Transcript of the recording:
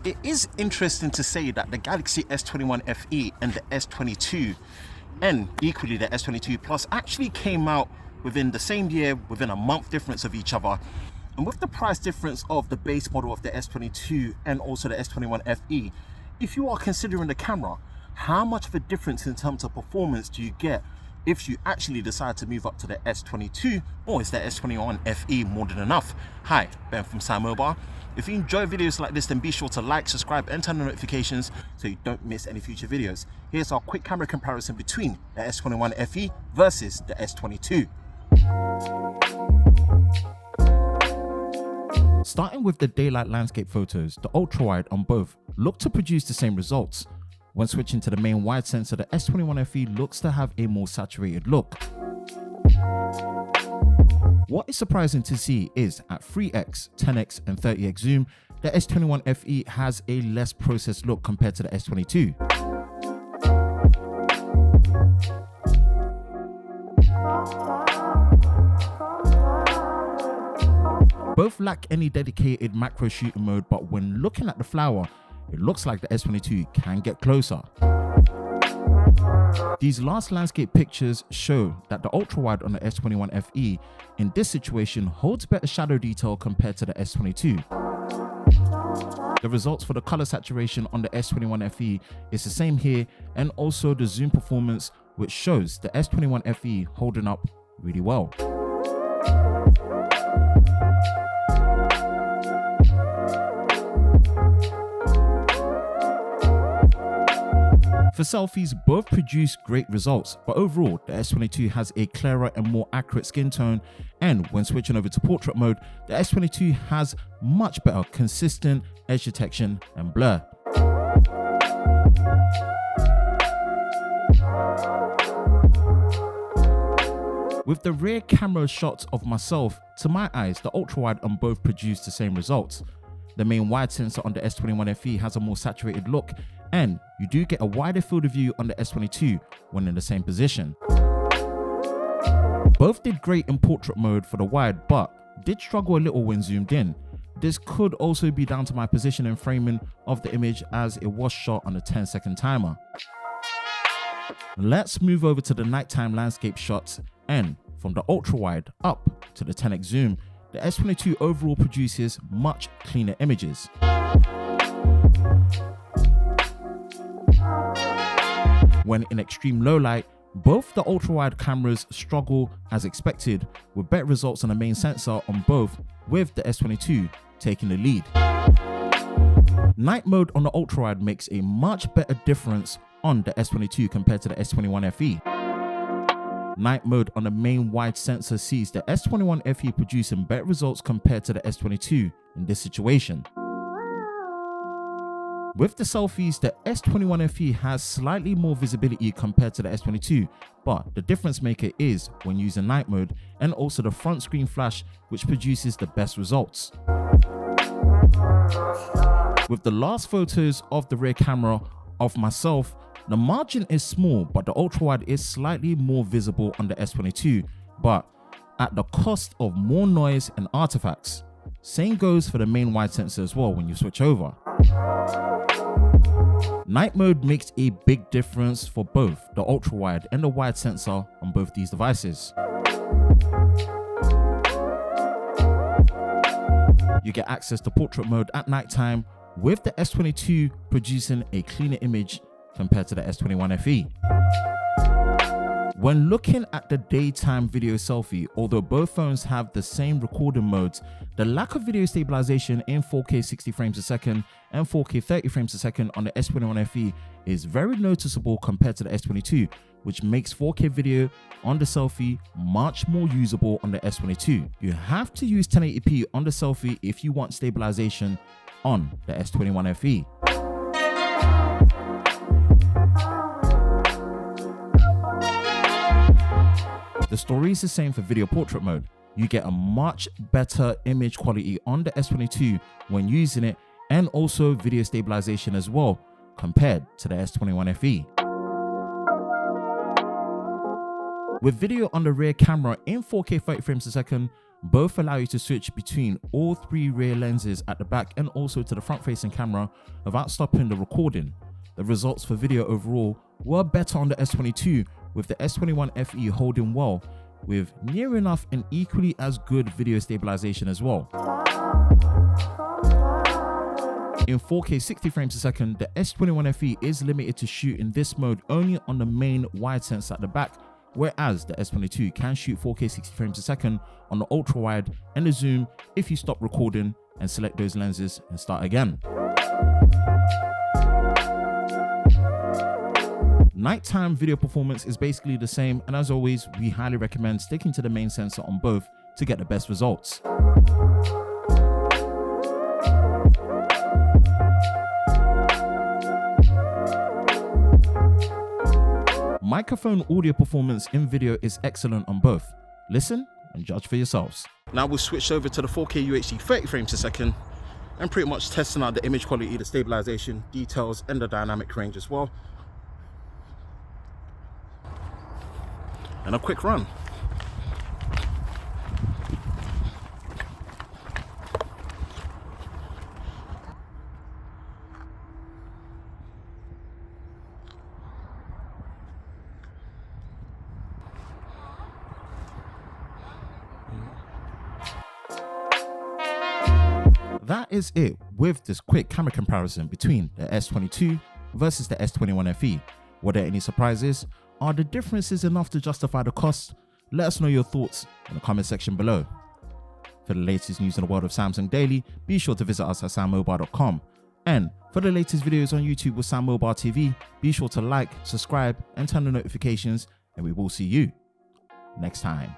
it is interesting to say that the Galaxy S21 FE and the S22 and equally the S22 Plus actually came out within the same year, within a month difference of each other. And with the price difference of the base model of the S22 and also the S21 FE, if you are considering the camera, how much of a difference in terms of performance do you get if you actually decide to move up to the S22, or is the S21 FE more than enough? Hi, Ben from SamMobile. If you enjoy videos like this, then be sure to like, subscribe and turn on notifications so you don't miss any future videos. Here's our quick camera comparison between the S21 FE versus the S22. Starting with the daylight landscape photos, the ultra-wide on both look to produce the same results. When switching to the main wide sensor, the S21 FE looks to have a more saturated look. What is surprising to see is at 3x, 10x and 30x zoom, the S21 FE has a less processed look compared to the S22. Both lack any dedicated macro shooting mode, but when looking at the flower, it looks like the S22 can get closer. These last landscape pictures show that the ultra-wide on the S21 FE in this situation holds better shadow detail compared to the S22. The results for the color saturation on the S21 FE is the same here, and also the zoom performance, which shows the S21 FE holding up really well. For selfies, both produce great results, but overall, the S22 has a clearer and more accurate skin tone, and when switching over to portrait mode, the S22 has much better consistent edge detection and blur. With the rear camera shots of myself, to my eyes, the ultra-wide on both produce the same results. The main wide sensor on the S21 FE has a more saturated look, and you do get a wider field of view on the S22 when in the same position. Both did great in portrait mode for the wide, but did struggle a little when zoomed in. This could also be down to my position and framing of the image, as it was shot on a 10-second timer. Let's move over to the nighttime landscape shots, and from the ultra wide up to the 10x zoom, the S22 overall produces much cleaner images. When in extreme low light, both the ultra-wide cameras struggle as expected, with better results on the main sensor on both, with the S22 taking the lead. Night mode on the ultra-wide makes a much better difference on the S22 compared to the S21 FE. Night mode on the main wide sensor sees the S21 FE producing better results compared to the S22 in this situation. With the selfies, the S21 FE has slightly more visibility compared to the S22, but the difference maker is when using night mode, and also the front screen flash, which produces the best results. With the last photos of the rear camera of myself, the margin is small, but the ultra-wide is slightly more visible on the S22, but at the cost of more noise and artifacts. Same goes for the main wide sensor as well when you switch over. Night mode makes a big difference for both the ultra-wide and the wide sensor on both these devices. You get access to portrait mode at nighttime, with the S22 producing a cleaner image compared to the S21 FE. When looking at the daytime video selfie, although both phones have the same recording modes, the lack of video stabilization in 4K 60 frames a second and 4K 30 frames a second on the S21 FE is very noticeable compared to the S22, which makes 4K video on the selfie much more usable on the S22. You have to use 1080p on the selfie if you want stabilization on the S21 FE. The story is the same for video portrait mode. You get a much better image quality on the S22 when using it, and also video stabilization as well compared to the S21 FE. With video on the rear camera in 4K 30 frames a second, Both allow you to switch between all 3 rear lenses at the back and also to the front-facing camera without stopping the recording. The results for video overall were better on the S22, with the S21 FE holding well, with near enough and equally as good video stabilization as well. In 4K 60 frames a second, the S21 FE is limited to shoot in this mode only on the main wide sensor at the back, whereas the S22 can shoot 4K 60 frames a second on the ultra wide and the zoom if you stop recording and select those lenses and start again. Nighttime video performance is basically the same, and as always, we highly recommend sticking to the main sensor on both to get the best results. Microphone audio performance in video is excellent on both. Listen and judge for yourselves. Now we'll switch over to the 4K UHD 30 frames a second and pretty much testing out the image quality, the stabilization, details, and the dynamic range as well. And a quick run. That is it with this quick camera comparison between the S22 versus the S21 FE. Were there any surprises? Are the differences enough to justify the cost? Let us know your thoughts in the comment section below. For the latest news in the world of Samsung Daily, be sure to visit us at SamMobile.com. And for the latest videos on YouTube with SamMobile TV, be sure to like, subscribe, and turn on notifications, and we will see you next time.